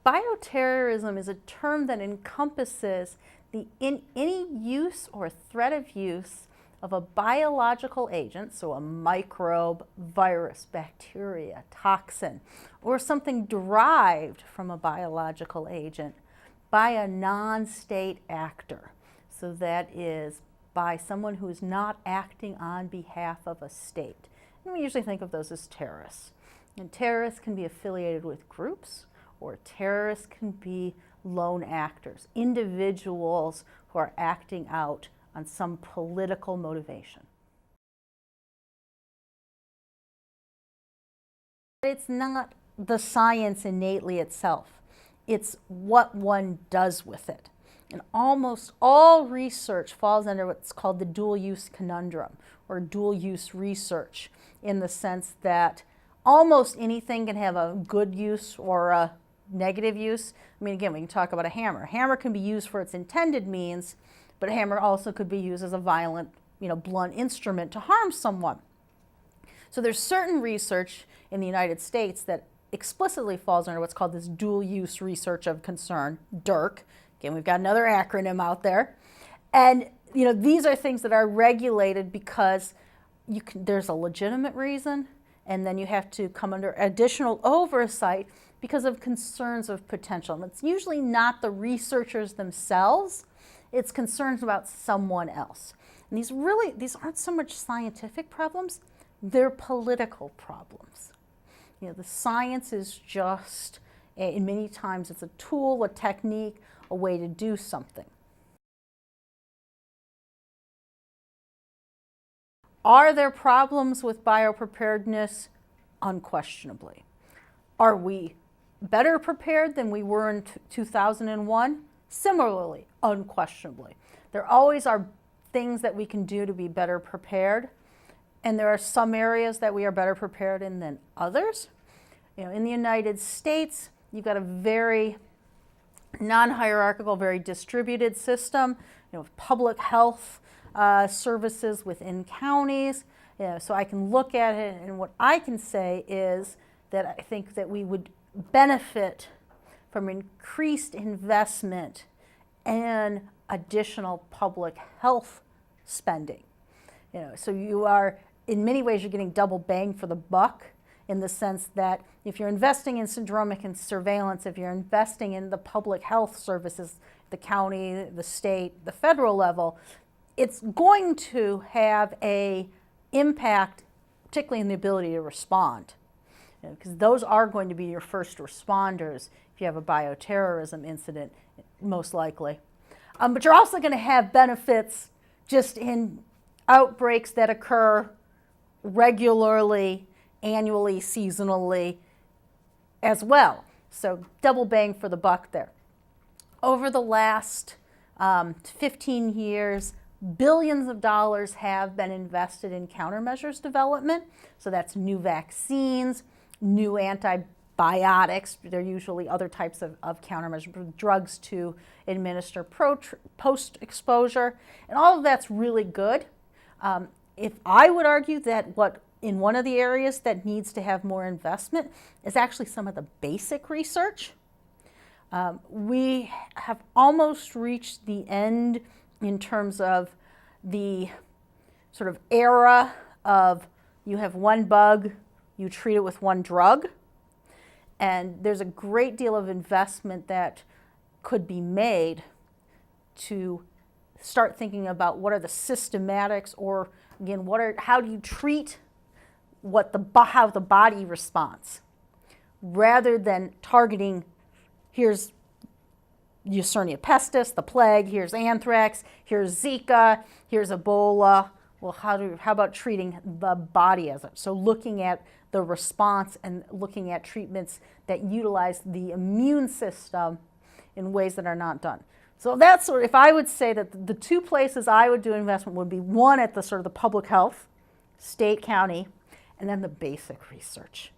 Bioterrorism is a term that encompasses any use or threat of use of a biological agent, so a microbe, virus, bacteria, toxin, or something derived from a biological agent by a non-state actor. So that is by someone who is not acting on behalf of a state. And we usually think of those as terrorists. And terrorists can be affiliated with groups, or terrorists can be lone actors, individuals who are acting out on some political motivation. It's not the science innately itself. It's what one does with it. And almost all research falls under what's called the dual-use conundrum, or dual-use research, in the sense that almost anything can have a good use or a negative use. I mean, again, we can talk about a hammer. A hammer can be used for its intended means, but a hammer also could be used as a violent, blunt instrument to harm someone. So there's certain research in the United States that explicitly falls under what's called this dual-use research of concern, DURC. Again, we've got another acronym out there. And these are things that are regulated because there's a legitimate reason, and then you have to come under additional oversight because of concerns of potential. And it's usually not the researchers themselves, it's concerns about someone else. And these aren't so much scientific problems, they're political problems. The science is just, and many times it's a tool, a technique, a way to do something. Are there problems with biopreparedness? Unquestionably. Are we better prepared than we were in 2001? Similarly, unquestionably. There always are things that we can do to be better prepared, and there are some areas that we are better prepared in than others. In the United States, you've got a very non-hierarchical, very distributed system, public health services within counties. So I can look at it, and what I can say is that I think that we would benefit from increased investment and additional public health spending. So you are, in many ways, you're getting double bang for the buck, in the sense that if you're investing in syndromic and surveillance, if you're investing in the public health services, the county, the state, the federal level, it's going to have an impact, particularly in the ability to respond. Because those are going to be your first responders if you have a bioterrorism incident, most likely. But you're also going to have benefits just in outbreaks that occur regularly, annually, seasonally as well. So double bang for the buck there. Over the last 15 years, billions of dollars have been invested in countermeasures development. So that's new vaccines, new antibiotics. They're usually other types of countermeasures, drugs to administer post-exposure. And all of that's really good. If I would argue that in one of the areas that needs to have more investment is actually some of the basic research. We have almost reached the end in terms of the sort of era of you have one bug, you treat it with one drug, and there's a great deal of investment that could be made to start thinking about what are the systematics, or again, how do you treat how the body responds, rather than targeting, here's Yersinia pestis, the plague, here's anthrax, here's Zika, here's Ebola. Well, how about treating the body as it? So looking at the response and looking at treatments that utilize the immune system in ways that are not done. So that's if I would say that the two places I would do investment would be one at the sort of the public health, state, county, and then the basic research.